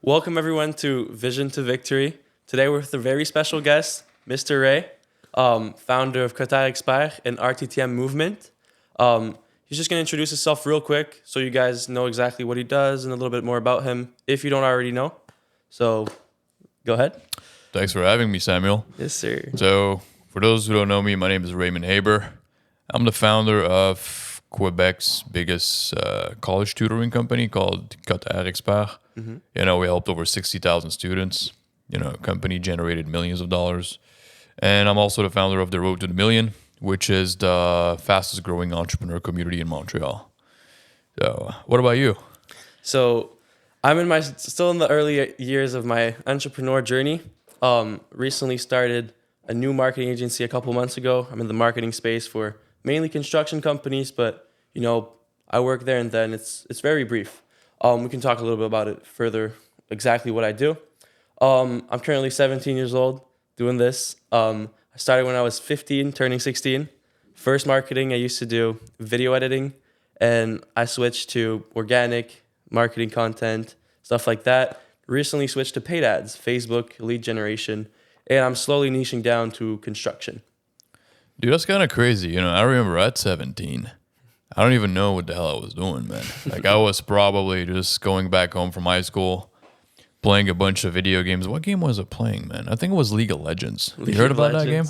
Welcome everyone to Vision to Victory. Today we're with a very special guest, Mr. Ray, founder of Tai Lopez and RTTM movement. He's just going to introduce himself real quick so you guys know exactly what he does and a little bit more about him if you don't already know. So go ahead. Thanks for having me, Samuel. Yes, sir. So, for those who don't know me, my name is Raymond Habre. I'm the founder of Quebec's biggest college tutoring company called Tai Lopez. We helped over 60,000 students. Company generated millions of dollars. And I'm also the founder of the Road to the Million, which is the fastest growing entrepreneur community in Montreal. So, what about you? So I'm still in the early years of my entrepreneur journey. Recently started a new marketing agency a couple months ago. I'm in the marketing space for mainly construction companies, but I work there and then it's very brief. We can talk a little bit about it further, exactly what I do. I'm currently 17 years old doing this. I started when I was 15, turning 16. First marketing, I used to do video editing, and I switched to organic marketing content, stuff like that. Recently switched to paid ads, Facebook, lead generation, and I'm slowly niching down to construction. Dude, that's kind of crazy. I remember at 17, I don't even know what the hell I was doing, man. Like, I was probably just going back home from high school, playing a bunch of video games. What game was I playing, man? I think it was League of Legends. You heard about that game?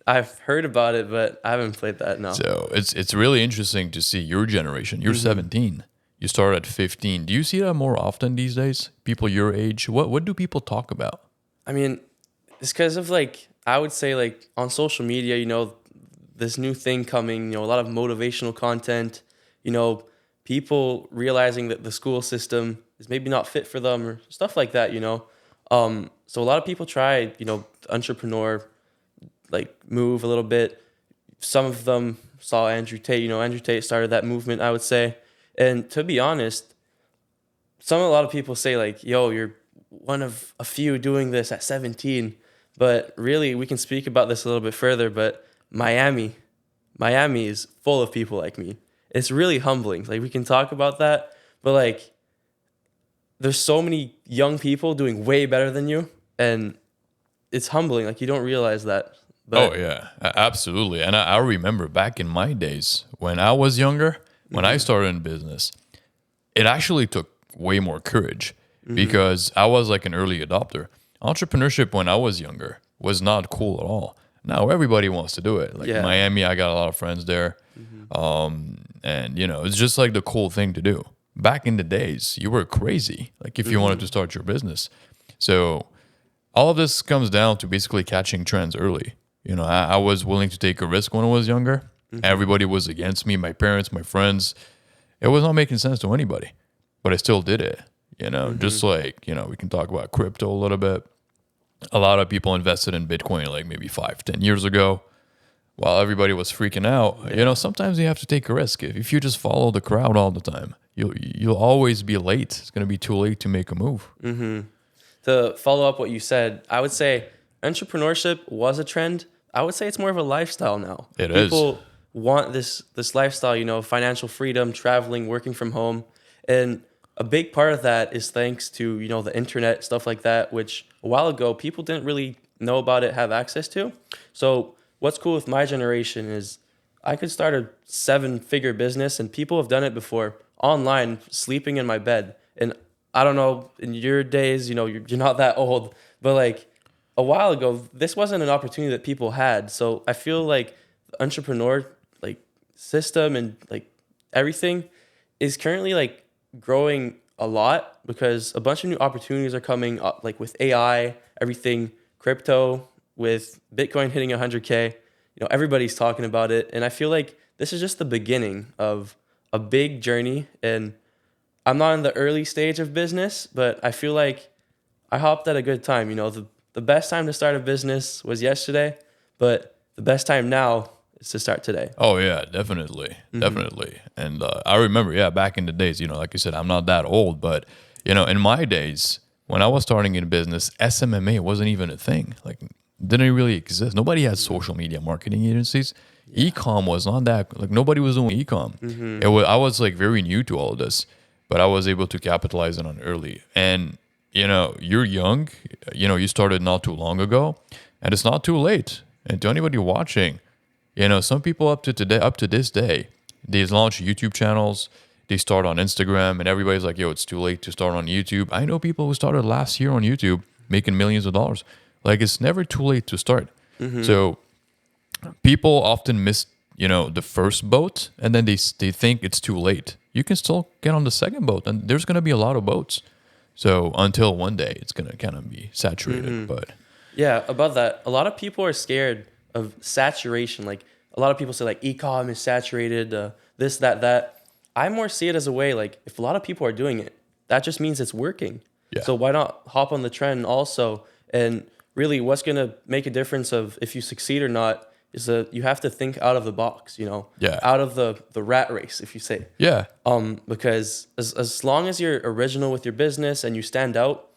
I've heard about it, but I haven't played that, no. So it's really interesting to see your generation. You're 17. You started at 15. Do you see that more often these days? People your age? What do people talk about? I mean, it's because of I would say on social media, this new thing coming, a lot of motivational content, people realizing that the school system is maybe not fit for them or stuff like that, So a lot of people try, the entrepreneur, move a little bit. Some of them saw Andrew Tate, Andrew Tate started that movement, I would say. And to be honest, a lot of people say yo, you're one of a few doing this at 17. But really, we can speak about this a little bit further, but Miami is full of people like me. It's really humbling. We can talk about that, but there's so many young people doing way better than you, and it's humbling. You don't realize that. But, oh, yeah, absolutely. And I remember back in my days when I was younger, when I started in business, it actually took way more courage because I was an early adopter. Entrepreneurship when I was younger was not cool at all. Now everybody wants to do it. Miami, I got a lot of friends there. And, it's just the cool thing to do. Back in the days, you were crazy, if you wanted to start your business. So all of this comes down to basically catching trends early. I was willing to take a risk when I was younger. Everybody was against me, my parents, my friends. It was not making sense to anybody, but I still did it. Just we can talk about crypto a little bit. A lot of people invested in Bitcoin maybe 5-10 years ago while everybody was freaking out. Sometimes you have to take a risk. If you just follow the crowd all the time, you'll always be late. It's going to be too late to make a move. To follow up what you said, I would say entrepreneurship was a trend. I would say it's more of a lifestyle now. People want this lifestyle, financial freedom, traveling, working from home. And a big part of that is thanks to, the internet, stuff like that, which a while ago people didn't really know about it, have access to. So what's cool with my generation is I could start a 7-figure business, and people have done it before online, sleeping in my bed. And I don't know, in your days, you're not that old, but a while ago, this wasn't an opportunity that people had. So I feel the entrepreneur system and everything is currently growing a lot because a bunch of new opportunities are coming up, with AI, everything, crypto, with Bitcoin hitting 100K. Everybody's talking about it. And I feel this is just the beginning of a big journey. And I'm not in the early stage of business, but I feel I hopped at a good time. The best time to start a business was yesterday, but the best time now is to start today. Oh, yeah, definitely. Definitely. And I remember, back in the days, like you said, I'm not that old, but, in my days, when I was starting in business, SMMA wasn't even a thing. Didn't really exist. Nobody had social media marketing agencies. E-com was not that, nobody was doing e-com. I was very new to all of this, but I was able to capitalize on it early. And you're young, you started not too long ago, and it's not too late. And to anybody watching, some people up to this day, they launch YouTube channels, they start on Instagram, and everybody's like, yo, it's too late to start on YouTube. I know people who started last year on YouTube making millions of dollars. Like, it's never too late to start. So people often miss, the first boat, and then they think it's too late. You can still get on the second boat, and there's going to be a lot of boats. So until one day it's going to kind of be saturated. But yeah, about that, a lot of people are scared of saturation. Like, a lot of people say like e-com is saturated, this, that. I more see it as a way, like, if a lot of people are doing it, that just means it's working. Yeah. So why not hop on the trend also? And really, what's going to make a difference of if you succeed or not is that you have to think out of the box, Yeah. out of the rat race, if you say. Yeah. Because as long as you're original with your business and you stand out,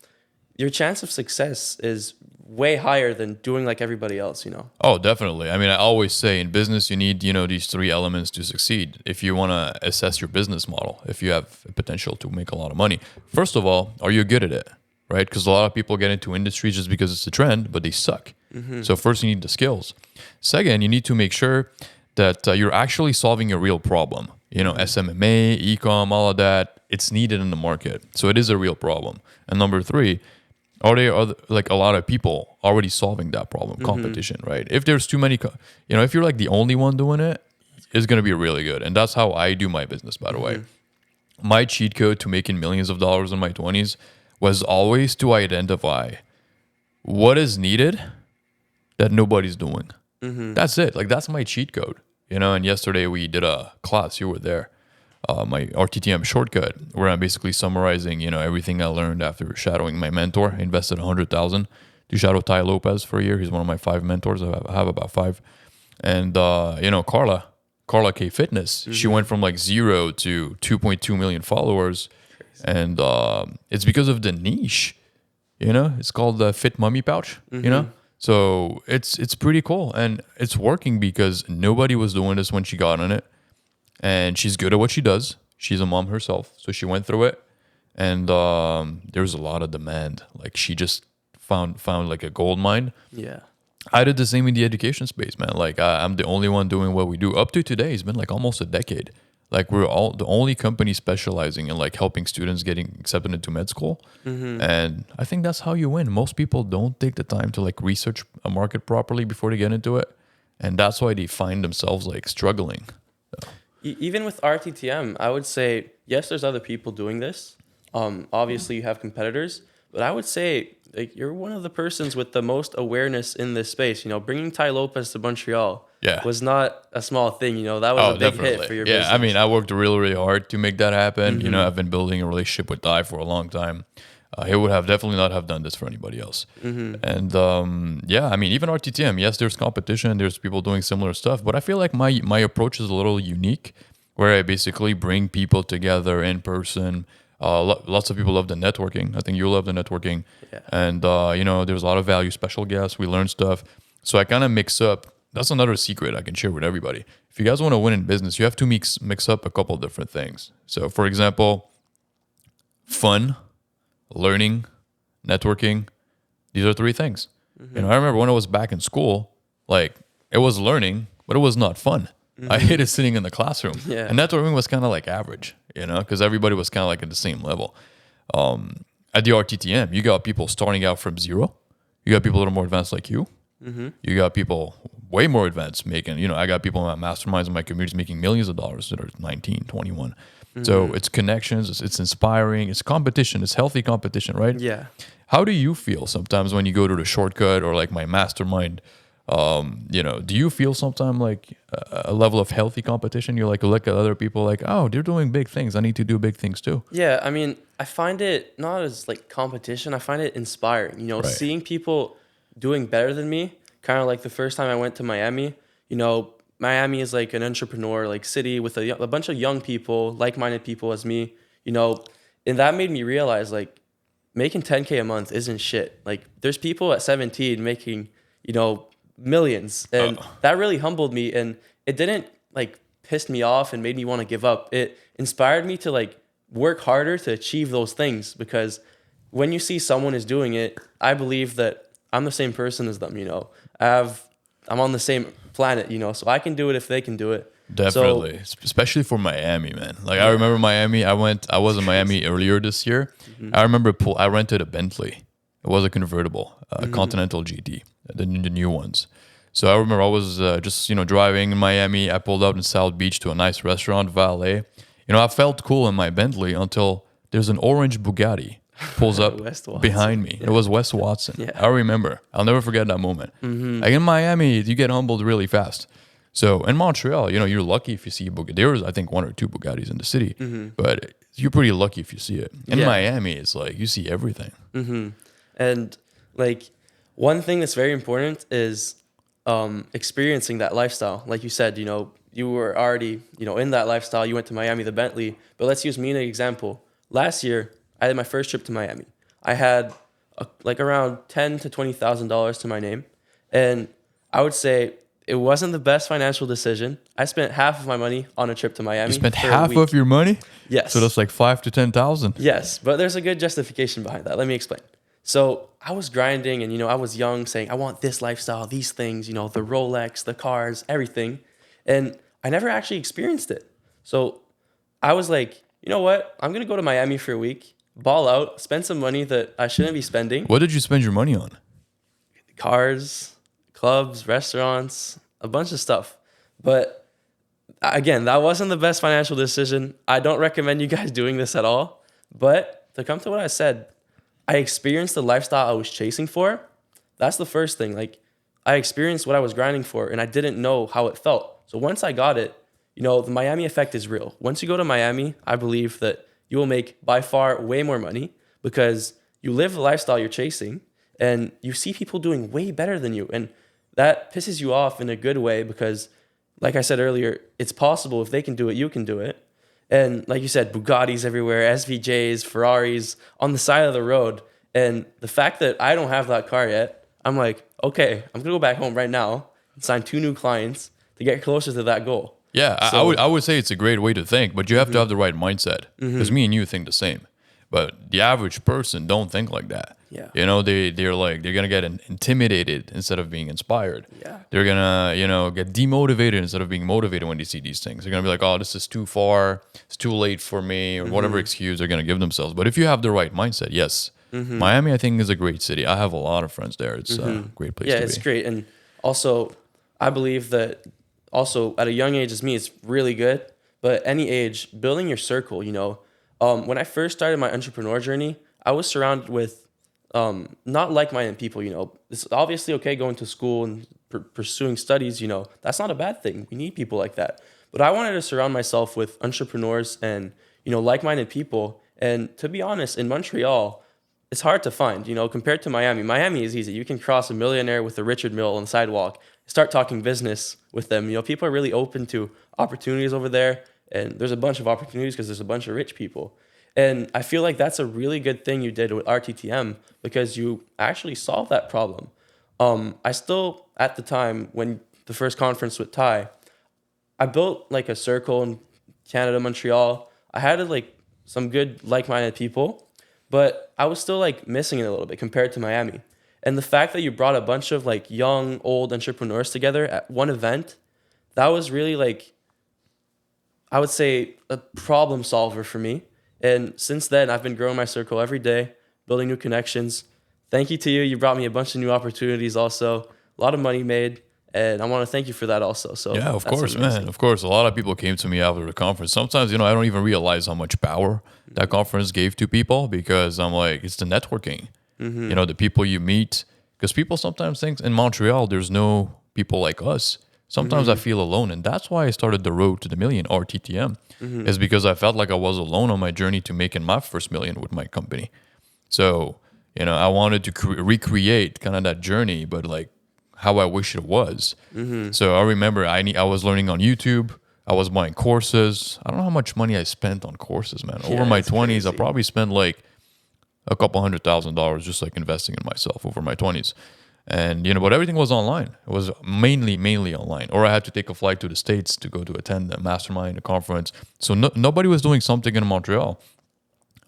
your chance of success is way higher than doing like everybody else, Oh, definitely. I mean, I always say in business, you need, these three elements to succeed. If you want to assess your business model, if you have a potential to make a lot of money, first of all, are you good at it? Right? Because a lot of people get into industries just because it's a trend, but they suck. So first, you need the skills. Second, you need to make sure that you're actually solving a real problem. SMMA, e-com, all of that, it's needed in the market. So it is a real problem. And number three, are there like a lot of people already solving that problem? Competition, right? If there's too many, if you're like the only one doing it, it's going to be really good. And that's how I do my business, by the way. My cheat code to making millions of dollars in my 20s was always to identify what is needed that nobody's doing. That's it. Like, that's my cheat code, and yesterday we did a class, you were there, my RTTM shortcut, where I'm basically summarizing, everything I learned after shadowing my mentor. I invested $100,000 to shadow Tai Lopez for a year. He's one of my 5 mentors. I have about 5. And, Carla K Fitness, she went from like 0 to 2.2 million followers. Crazy. And it's because of the niche, it's called the Fit Mummy Pouch, So it's pretty cool, and it's working because nobody was doing this when she got on it, and she's good at what she does. She's a mom herself, so she went through it, and there's a lot of demand. Like, she just found like a gold mine. Yeah. I did the same in the education space, man. Like, I'm the only one doing what we do. Up to today, it's been like almost a decade. Like, we're all the only company specializing in like helping students getting accepted into med school. And I think that's how you win. Most people don't take the time to like research a market properly before they get into it. And that's why they find themselves like struggling. So. Even with RTTM, I would say, yes, there's other people doing this. Obviously you have competitors, but I would say like you're one of the persons with the most awareness in this space. Bringing Tai Lopez to Montreal was not a small thing. That was a big hit for your business. I mean, I worked really, really hard to make that happen. I've been building a relationship with Tai for a long time. He would have definitely not have done this for anybody else. And I mean, even RTTM, yes, there's competition. There's people doing similar stuff. But I feel like my approach is a little unique, where I basically bring people together in person. Lots of people love the networking. I think you love the networking. Yeah. And, there's a lot of value, special guests. We learn stuff. So I kind of mix up. That's another secret I can share with everybody. If you guys want to win in business, you have to mix up a couple different things. So, for example, fun, learning, networking. These are 3 things. I remember when I was back in school, like, it was learning, but it was not fun. I hated sitting in the classroom. Yeah. And networking was kind of like average, because everybody was kind of like at the same level. At the RTTM, you got people starting out from 0. You got people that are more advanced like you. You got people way more advanced making, I got people in my masterminds in my communities making millions of dollars that are 19, 21. So it's connections, it's inspiring, it's competition, it's healthy competition, right? Yeah. How do you feel sometimes when you go to the shortcut or like my mastermind? Do you feel sometimes like a level of healthy competition? You like look at other people like, oh, they're doing big things. I need to do big things too. Yeah, I mean, I find it not as like competition. I find it inspiring. Right. Seeing people doing better than me. Kind of like the first time I went to Miami. Miami is like an entrepreneur like city with a bunch of young people, like-minded people as me. And that made me realize like making 10K a month isn't shit. Like there's people at 17 making millions, and that really humbled me, and it didn't like piss me off and made me want to give up. It inspired me to like work harder to achieve those things, because when you see someone is doing it, I believe that I'm the same person as them, I'm on the same planet, so I can do it if they can do it. Definitely, especially for Miami, man. Like I remember Miami. I was in Miami earlier this year. I remember I rented a Bentley. It was a convertible, a Continental GT, the new ones. So I remember I was just driving in Miami. I pulled up in South Beach to a nice restaurant, valet. I felt cool in my Bentley until there's an orange Bugatti pulls up behind me. It was Wes Watson. Yeah. I remember. I'll never forget that moment. Like in Miami, you get humbled really fast. So in Montreal, you're lucky if you see a Bugatti. There was, I think, 1 or 2 Bugattis in the city, but you're pretty lucky if you see it. In Miami, it's like you see everything. And like one thing that's very important is experiencing that lifestyle. Like you said, you were already, in that lifestyle. You went to Miami, the Bentley. But let's use me as an example. Last year, I had my first trip to Miami. I had around $10,000 to $20,000 to my name, and I would say it wasn't the best financial decision. I spent half of my money on a trip to Miami. You spent half of your money? Yes. So that's like $5,000 to $10,000. Yes, but there's a good justification behind that. Let me explain. So I was grinding, and I was young, saying I want this lifestyle, these things, the Rolex, the cars, everything, and I never actually experienced it. So I was like, you know what? I'm gonna go to Miami for a week, ball out, spend some money that I shouldn't be spending. What did you spend your money on? Cars, clubs, restaurants, a bunch of stuff. But again, that wasn't the best financial decision. I don't recommend you guys doing this at all. But to come to what I said, I experienced the lifestyle I was chasing for. That's the first thing. Like, I experienced what I was grinding for, and I didn't know how it felt. So once I got it, the Miami effect is real. Once you go to Miami, I believe that you will make by far way more money because you live the lifestyle you're chasing, and you see people doing way better than you. And that pisses you off in a good way because, like I said earlier, it's possible. If they can do it, you can do it. And like you said, Bugattis everywhere, SVJs, Ferraris on the side of the road. And the fact that I don't have that car yet, I'm like, okay, I'm going to go back home right now and sign 2 new clients to get closer to that goal. Yeah, so, I would say it's a great way to think, but you have to have the right mindset because me and you think the same. But the average person don't think like that. Yeah. They're gonna get intimidated instead of being inspired. Yeah. They're gonna get demotivated instead of being motivated when they see these things. They're gonna be like, oh, this is too far, it's too late for me, or whatever excuse they're gonna give themselves. But if you have the right mindset, yes. Miami, I think, is a great city. I have a lot of friends there. It's a great place to be. Yeah, it's great. And also, I believe that also at a young age as me, it's really good. But any age, building your circle, when I first started my entrepreneur journey, I was surrounded with not like-minded people. It's obviously okay going to school and pursuing studies. That's not a bad thing. We need people like that. But I wanted to surround myself with entrepreneurs and like-minded people. And to be honest, in Montreal, it's hard to find. Compared to Miami. Miami is easy. You can cross a millionaire with a Richard Mille on the sidewalk, start talking business with them. People are really open to opportunities over there. And there's a bunch of opportunities because there's a bunch of rich people. And I feel like that's a really good thing you did with RTTM because you actually solved that problem. I still, at the time, when the first conference with Tai, I built like a circle in Canada, Montreal. I had some good like-minded people, but I was still missing it a little bit compared to Miami. And the fact that you brought a bunch of young, old entrepreneurs together at one event, that was really I would say a problem solver for me. And since then, I've been growing my circle every day, building new connections. Thank you to you. You brought me a bunch of new opportunities also, a lot of money made. And I want to thank you for that also. So yeah, of course, man. Of course. A lot of people came to me after the conference. Sometimes, I don't even realize how much power that conference gave to people because I'm like, it's the networking. The people you meet. Because people sometimes think in Montreal, there's no people like us. Sometimes I feel alone, and that's why I started the Road to the Million, RTTM, is because I felt like I was alone on my journey to making my first million with my company. So, I wanted to recreate kind of that journey, but how I wish it was. So I remember I was learning on YouTube. I was buying courses. I don't know how much money I spent on courses, man. Over my 20s, crazy. I probably spent a couple $100,000 just investing in myself over my 20s. And, but everything was online. It was mainly online. Or I had to take a flight to the States to go to attend a mastermind, a conference. So nobody was doing something in Montreal.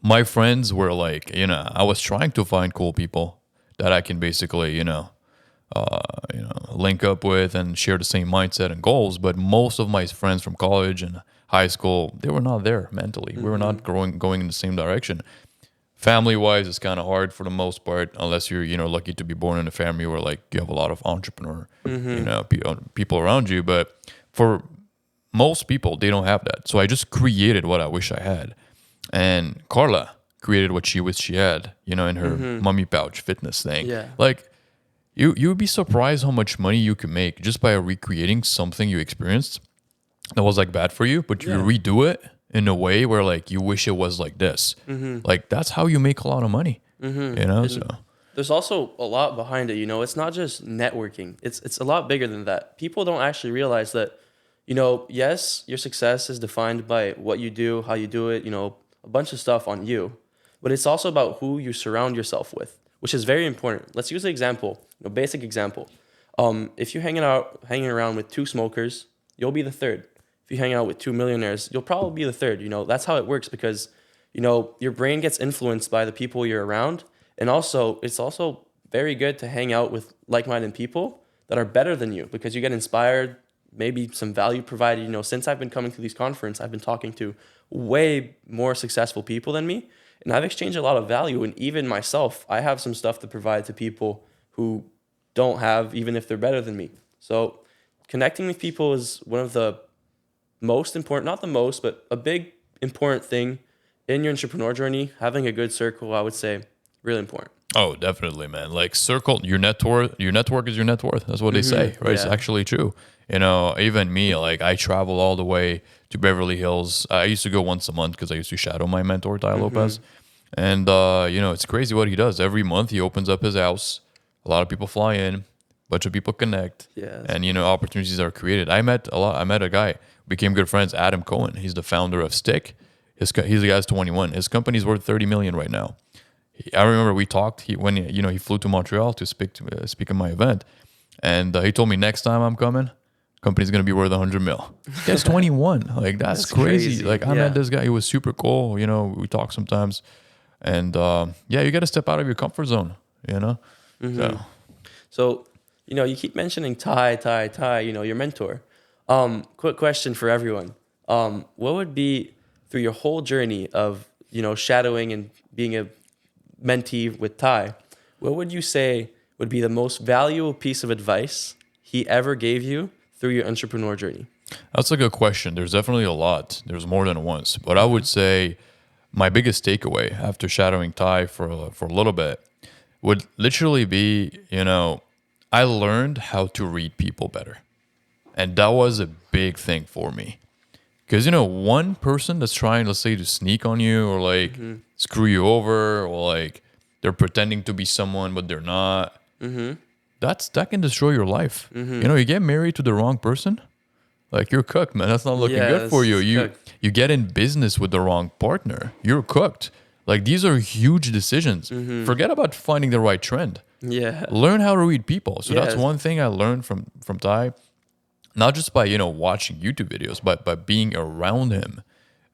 my friends were like, I was trying to find cool people that I can basically, link up with and share the same mindset and goals. But most of my friends from college and high school, they were not there mentally. We were not going in the same direction. Family wise, it's kind of hard for the most part, unless you're, lucky to be born in a family where like you have a lot of entrepreneur, people around you. But for most people, they don't have that. So I just created what I wish I had. And Carla created what she wished she had, in her mummy pouch fitness thing. Yeah. Like, you would be surprised how much money you can make just by recreating something you experienced that was like bad for you, but you redo it in a way where like you wish it was like this. Like that's how you make a lot of money. So there's also a lot behind it. It's not just networking. It's a lot bigger than that. People don't actually realize that. Yes, your success is defined by what you do, how you do it. A bunch of stuff on you, but it's also about who you surround yourself with, which is very important. Let's use an example. Basic example. If you're hanging around with two smokers, you'll be the third. If you hang out with two millionaires, you'll probably be the third. That's how it works because, your brain gets influenced by the people you're around. And also, it's also very good to hang out with like-minded people that are better than you because you get inspired, maybe some value provided. Since I've been coming to these conferences, I've been talking to way more successful people than me. And I've exchanged a lot of value. And even myself, I have some stuff to provide to people who don't have, even if they're better than me. So connecting with people is one of the most important, not the most, but a big important thing in your entrepreneur journey. Having a good circle, I would say, really important. Oh, definitely, man. Like circle your net worth. Your network is your net worth. That's what they say, right? Yeah. It's actually true. Even me, like I travel all the way to Beverly Hills. I used to go once a month because I used to shadow my mentor, Tai Lopez. And, it's crazy what he does. Every month he opens up his house. A lot of people fly in. A bunch of people connect. Yes. And, opportunities are created. I met a guy, became good friends, Adam Cohen. He's the founder of Stick. He's the guy's 21. His company's worth $30 million right now. I remember we talked. He flew to Montreal to speak at my event. And he told me next time I'm coming, company's going to be worth 100 mil. That's 21. Like, that's crazy. Like, I met this guy. He was super cool. We talk sometimes. And, you got to step out of your comfort zone, So, you keep mentioning Tai, your mentor. Quick question for everyone. What would be, through your whole journey of, shadowing and being a mentee with Tai, what would you say would be the most valuable piece of advice he ever gave you through your entrepreneur journey? That's a good question. There's definitely a lot. There's more than once. But I would say my biggest takeaway after shadowing Tai for a little bit would literally be, I learned how to read people better. And that was a big thing for me. Because, one person that's trying, let's say, to sneak on you or like screw you over or like they're pretending to be someone, but they're not. That can destroy your life. You get married to the wrong person, like you're cooked, man. That's not looking good for you. You get in business with the wrong partner, you're cooked. Like these are huge decisions. Forget about finding the right trend. Yeah. Learn how to read people. So that's one thing I learned from Tai. Not just by, watching YouTube videos, but by being around him.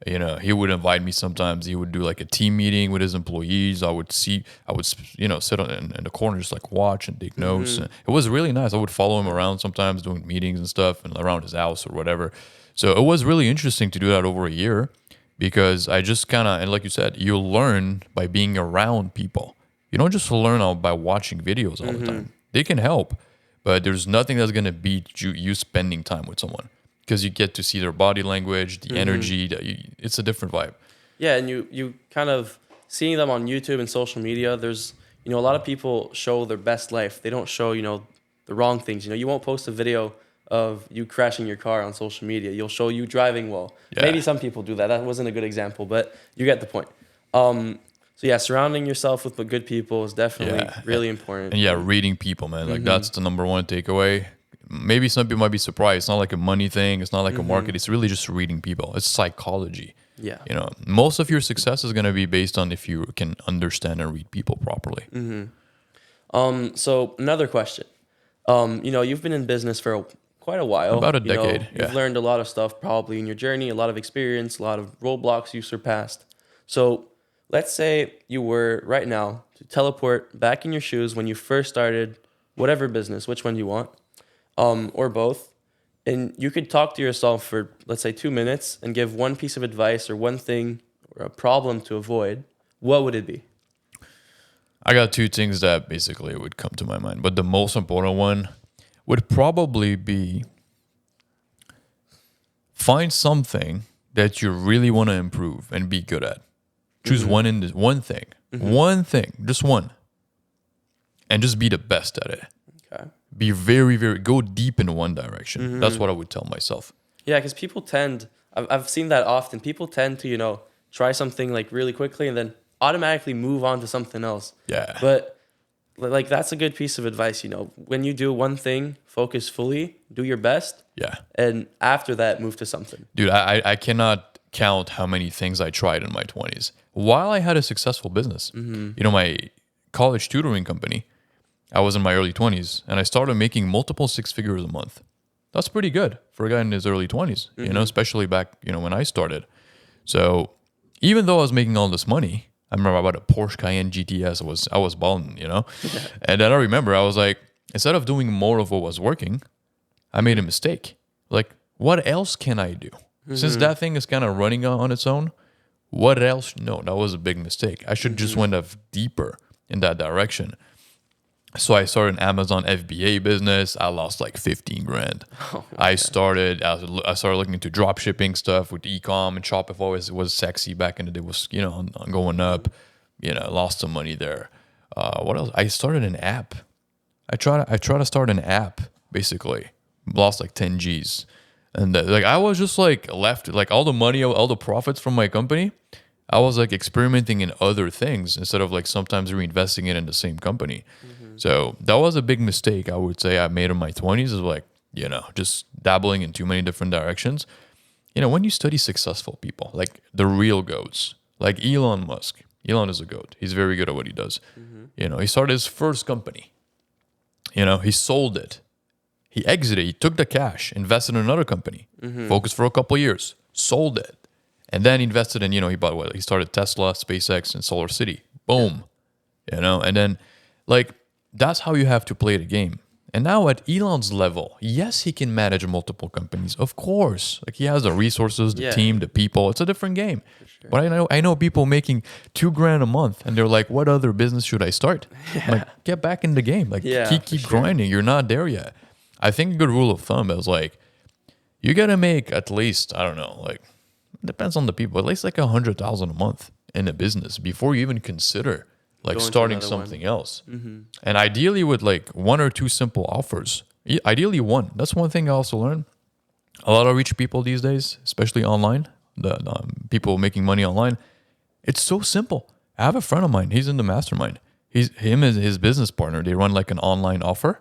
He would invite me sometimes. He would do like a team meeting with his employees. I would sit in the corner, just like watch and take notes. And it was really nice. I would follow him around sometimes doing meetings and stuff and around his house or whatever. So it was really interesting to do that over a year because I just and like you said, you learn by being around people. You don't just learn by watching videos all the time. They can help. But there's nothing that's going to beat you spending time with someone because you get to see their body language, the energy. It's a different vibe. Yeah, and you kind of seeing them on YouTube and social media, there's, a lot of people show their best life. They don't show, the wrong things. You won't post a video of you crashing your car on social media. You'll show you driving well. Yeah. Maybe some people do that. That wasn't a good example, but you get the point. So surrounding yourself with good people is definitely really important. And reading people, man. Like that's the number one takeaway. Maybe some people might be surprised. It's not like a money thing. It's not like a market. It's really just reading people. It's psychology. Yeah. Most of your success is going to be based on if you can understand and read people properly. So another question. You've been in business for quite a while. About a decade. You've learned a lot of stuff probably in your journey, a lot of experience, a lot of roadblocks you surpassed. So let's say you were right now to teleport back in your shoes when you first started whatever business, which one do you want, or both, and you could talk to yourself for, let's say, 2 minutes and give one piece of advice or one thing or a problem to avoid, what would it be? I got two things that basically would come to my mind, but the most important one would probably be find something that you really want to improve and be good at. Choose one thing, one thing, just one, and just be the best at it. Okay. Be very, very, go deep in one direction. That's what I would tell myself. Yeah, because people tend, I've seen that often. People tend to, try something like really quickly and then automatically move on to something else. Yeah. But like that's a good piece of advice, When you do one thing, focus fully, do your best. Yeah. And after that, move to something. Dude, I cannot count how many things I tried in my 20s while I had a successful business. My college tutoring company, I was in my early 20s and I started making multiple six figures a month. That's pretty good for a guy in his early 20s, especially back, when I started. So even though I was making all this money, I remember about a Porsche Cayenne GTS. I was balling, And then I remember I was like, instead of doing more of what was working, I made a mistake. Like, what else can I do? Since that thing is kind of running on its own, what else? No, that was a big mistake. I should just went up deeper in that direction. So I started an Amazon FBA business. I lost like 15 grand. I started looking into drop shipping stuff with e-com, and Shopify was sexy back in the day. Was going up. Lost some money there. What else? I started an app. I try to start an app basically. Lost like 10 G's, and I was just like left like all the money, all the profits from my company. I was like experimenting in other things instead of like sometimes reinvesting it in the same company. So that was a big mistake I would say I made in my 20s, is like, just dabbling in too many different directions. When you study successful people, like the real goats, like Elon Musk. Elon is a goat. He's very good at what he does. He started his first company. He sold it. He exited. He took the cash, invested in another company, focused for a couple of years, sold it. And then invested in, he bought what? He started Tesla, SpaceX, and Solar City. Boom. And then that's how you have to play the game. And now at Elon's level, yes, he can manage multiple companies. Of course. Like he has the resources, the team, the people. It's a different game. Sure. But I know people making $2,000 a month and they're like, what other business should I start? Like, get back in the game. Like keep grinding. You're not there yet. I think a good rule of thumb is like, you got to make at least, I don't know, like, depends on the people, at least like $100,000 a month in a business before you even consider like starting something else. And ideally with like one or two simple offers. Ideally one. That's one thing I also learned. A lot of rich people these days, especially online, the people making money online, it's so simple. I have a friend of mine. He's in the mastermind. Him and his business partner, they run like an online offer.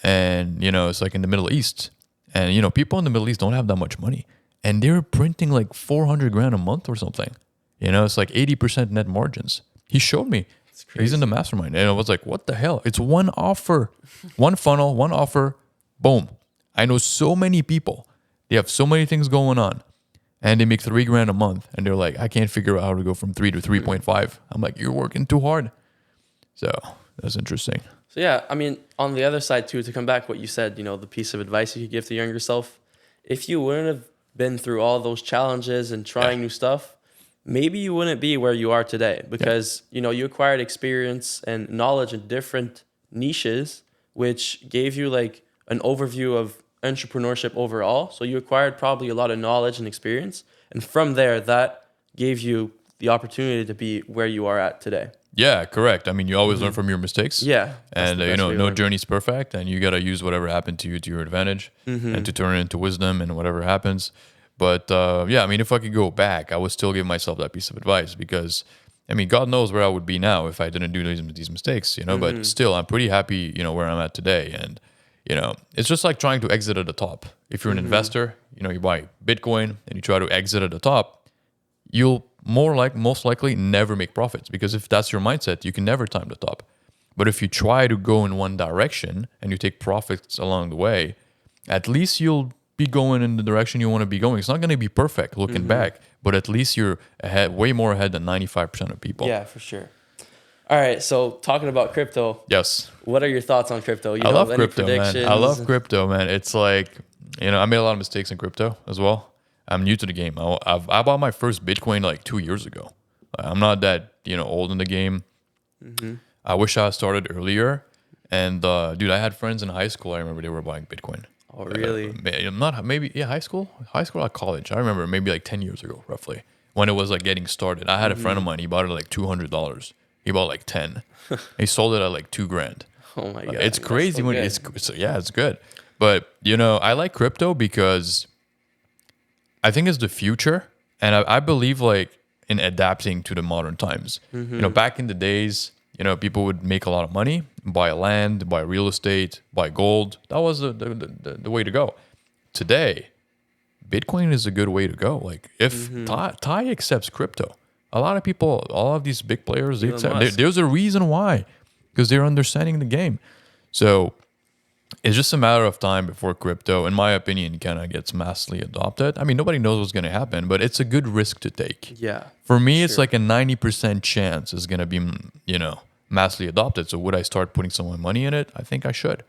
And, it's like in the Middle East. And, people in the Middle East don't have that much money. And they're printing like 400 grand a month or something. It's like 80% net margins. He showed me. He's in the mastermind. And I was like, what the hell? It's one offer, one funnel, one offer. Boom. I know so many people. They have so many things going on. And they make 3 grand a month. And they're like, I can't figure out how to go from 3 to 3.5. I'm like, you're working too hard. So that's interesting. So yeah, I mean, on the other side too, to come back what you said, the piece of advice you could give to younger self, if you wouldn't have been through all those challenges and trying new stuff, maybe you wouldn't be where you are today because, you acquired experience and knowledge in different niches, which gave you like an overview of entrepreneurship overall. So you acquired probably a lot of knowledge and experience. And from there, that gave you the opportunity to be where you are at today. Yeah, correct. I mean, you always learn from your mistakes. Yeah. And, no journey's perfect. And you got to use whatever happened to you to your advantage and to turn it into wisdom and whatever happens. But, if I could go back, I would still give myself that piece of advice because, God knows where I would be now if I didn't do these mistakes, But still, I'm pretty happy, where I'm at today. And, it's just like trying to exit at the top. If you're an investor, you buy Bitcoin and you try to exit at the top, you'll most likely never make profits because if that's your mindset, you can never time the top. But if you try to go in one direction and you take profits along the way, at least you'll be going in the direction you want to be going. It's not going to be perfect looking back, but at least you're ahead, way more ahead than 95% of people. Yeah, for sure. All right, so talking about crypto. Yes. What are your thoughts on crypto? I love crypto, man. I love crypto, man. It's like, I made a lot of mistakes in crypto as well. I'm new to the game. I bought my first Bitcoin like 2 years ago. I'm not that, old in the game. I wish I started earlier. And dude, I had friends in high school. I remember they were buying Bitcoin. Oh, really? High school or college. I remember maybe like 10 years ago, roughly, when it was like getting started. I had a friend of mine. He bought it at like $200. He bought like 10. He sold it at like $2,000. Oh my God. It's crazy when it's good. But I like crypto because I think it's the future, and I believe like in adapting to the modern times. Back in the days, people would make a lot of money, buy land, buy real estate, buy gold. That was the way to go. Today, Bitcoin is a good way to go. Like if Tai accepts crypto, a lot of people, all of these big players, they accept. There's a reason why, because they're understanding the game. So it's just a matter of time before crypto, in my opinion, kind of gets massively adopted. I mean, nobody knows what's going to happen, but it's a good risk to take. Yeah. For me, it's like a 90% chance it's going to be, massively adopted. So would I start putting some of my money in it? I think I should.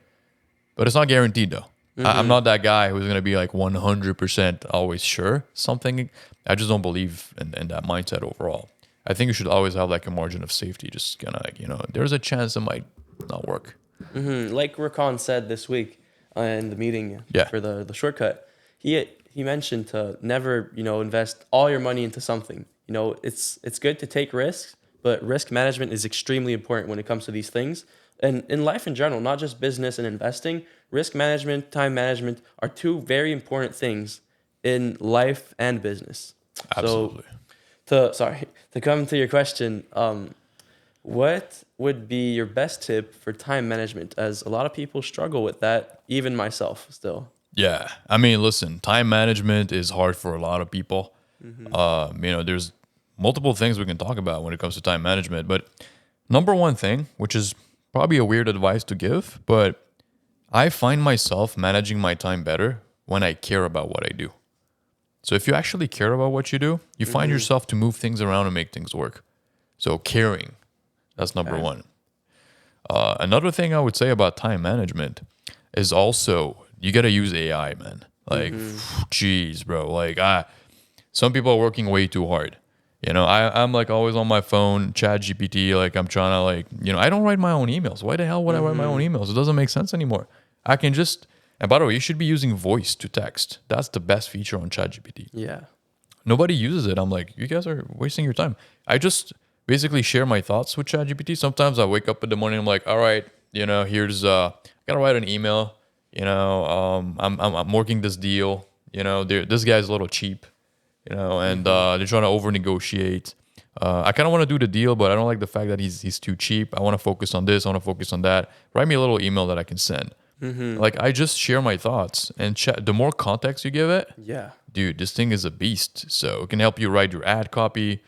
But it's not guaranteed, though. I'm not that guy who's going to be like 100% always sure something. I just don't believe in that mindset overall. I think you should always have like a margin of safety. Just kind of like, there's a chance it might not work. Like Rakan said this week in the meeting for the shortcut, he mentioned to never, invest all your money into something. It's good to take risks, but risk management is extremely important when it comes to these things. And in life in general, not just business and investing, risk management, time management are two very important things in life and business. Absolutely. So, to come to your question, what would be your best tip for time management? As a lot of people struggle with that, even myself still. Yeah. I mean, listen, time management is hard for a lot of people. There's multiple things we can talk about when it comes to time management. But number one thing, which is probably a weird advice to give, but I find myself managing my time better when I care about what I do. So if you actually care about what you do, you find yourself to move things around and make things work. So caring. That's number one. Another thing I would say about time management is also you got to use AI, man. Like, geez, bro. Like, some people are working way too hard. I'm like always on my phone, Chat GPT. Like, I'm trying to I don't write my own emails. Why the hell would I write my own emails? It doesn't make sense anymore. I can just, and by the way, you should be using voice to text. That's the best feature on Chat GPT. Yeah. Nobody uses it. I'm like, you guys are wasting your time. I just basically share my thoughts with ChatGPT. Sometimes I wake up in the morning, I'm like, all right, here's I gotta write an email. I'm working this deal. This guy's a little cheap. And they're trying to over negotiate. I kind of want to do the deal, but I don't like the fact that he's too cheap. I want to focus on this. I want to focus on that. Write me a little email that I can send. Like I just share my thoughts, and the more context you give it, dude, this thing is a beast. So it can help you write your ad copy,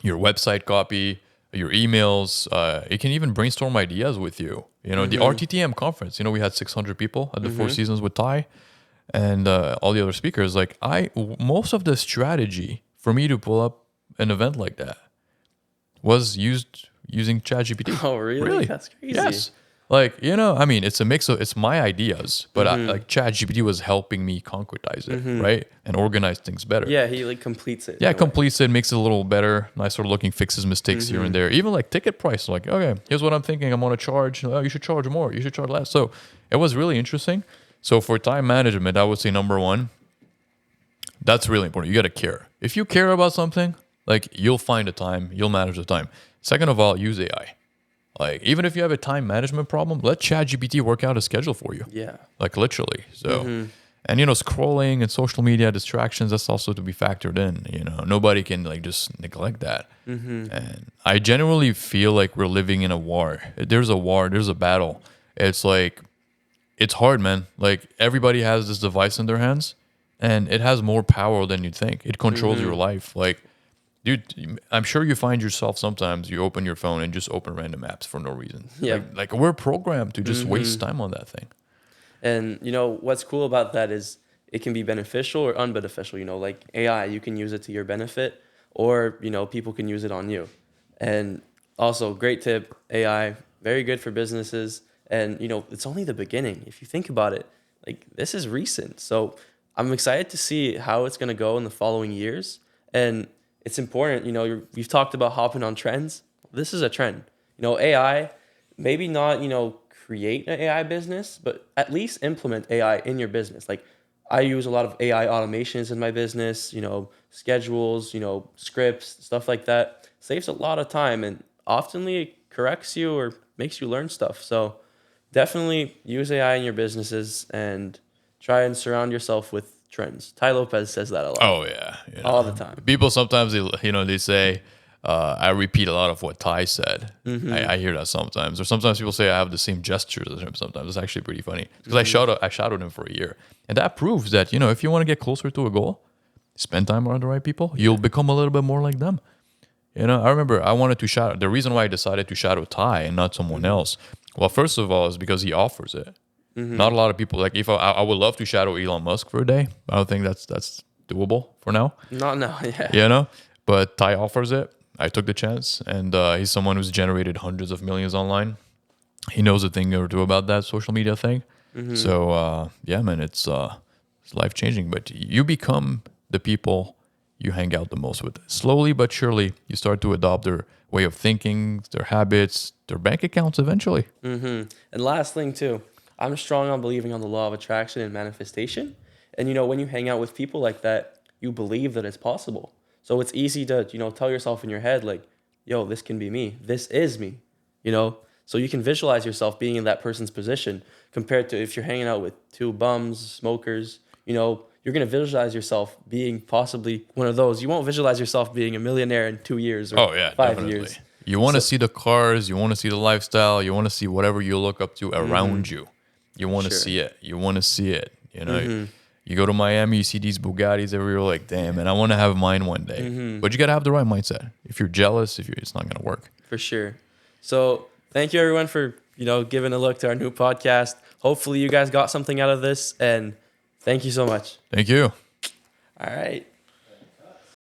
your website copy, your emails. It can even brainstorm ideas with you. The RTTM conference, we had 600 people at the Four Seasons with Tai and all the other speakers. Like most of the strategy for me to pull up an event like that was using ChatGPT. Oh, really? That's crazy. Yes. It's a mix of, it's my ideas, but ChatGPT was helping me concretize it, right? And organize things better. Yeah, he completes it. Yeah, completes it, makes it a little better, nicer looking, fixes mistakes here and there. Even ticket price, okay, here's what I'm thinking. I'm going to charge. You should charge more. You should charge less. So it was really interesting. So for time management, I would say number one, that's really important. You got to care. If you care about something, you'll find the time, you'll manage the time. Second of all, use AI. Even if you have a time management problem, let ChatGPT work out a schedule for you. Yeah. Literally. So, and scrolling and social media distractions, that's also to be factored in. Nobody can just neglect that. And I generally feel like we're living in a war. There's a battle. It's it's hard, man. Everybody has this device in their hands, and it has more power than you think. It controls your life. Dude, I'm sure you find yourself sometimes you open your phone and just open random apps for no reason. Yeah. We're programmed to just waste time on that thing. And what's cool about that is it can be beneficial or unbeneficial. You know, like AI, you can use it to your benefit, or you know, people can use it on you. And also, great tip, AI, very good for businesses. And you know, it's only the beginning. If you think about it, like this is recent. So I'm excited to see how it's gonna go in the following years. And it's important, you know, you've talked about hopping on trends. This is a trend. You know, AI, maybe not, you know, create an AI business, but at least implement AI in your business. Like I use a lot of AI automations in my business, you know, schedules, you know, scripts, stuff like that. Saves a lot of time and oftenly it corrects you or makes you learn stuff. So definitely use AI in your businesses and try and surround yourself with trends. Tai Lopez says that a lot. Oh yeah, All the time. People sometimes they say I repeat a lot of what Tai said. I hear that sometimes, or sometimes people say I have the same gestures as him. Sometimes it's actually pretty funny because I shadowed him for a year, and that proves that if you want to get closer to a goal, spend time around the right people. You'll become a little bit more like them. I remember I wanted to shadow. The reason why I decided to shadow Tai and not someone else, well, first of all, is because he offers it. Not a lot of people like. If I would love to shadow Elon Musk for a day, I don't think that's doable for now. Not now, yeah. But Tai offers it. I took the chance, and he's someone who's generated hundreds of millions online. He knows a thing or two about that social media thing. So yeah, man, it's life changing. But you become the people you hang out the most with. Slowly but surely, you start to adopt their way of thinking, their habits, their bank accounts eventually. And last thing too, I'm strong on believing on the law of attraction and manifestation. And when you hang out with people like that, you believe that it's possible. So it's easy to, tell yourself in your head like, yo, this can be me. This is me, So you can visualize yourself being in that person's position compared to if you're hanging out with two bums, smokers, you're going to visualize yourself being possibly one of those. You won't visualize yourself being a millionaire in 2 years or 5 definitely. years. You want to see the cars, you want to see the lifestyle, you want to see whatever you look up to around you. You want to see it. You want to see it. You go to Miami, you see these Bugattis everywhere. You're like, damn, man, I want to have mine one day. But you got to have the right mindset. If you're jealous, it's not going to work. For sure. So thank you, everyone, for giving a look to our new podcast. Hopefully, you guys got something out of this, and thank you so much. Thank you. All right.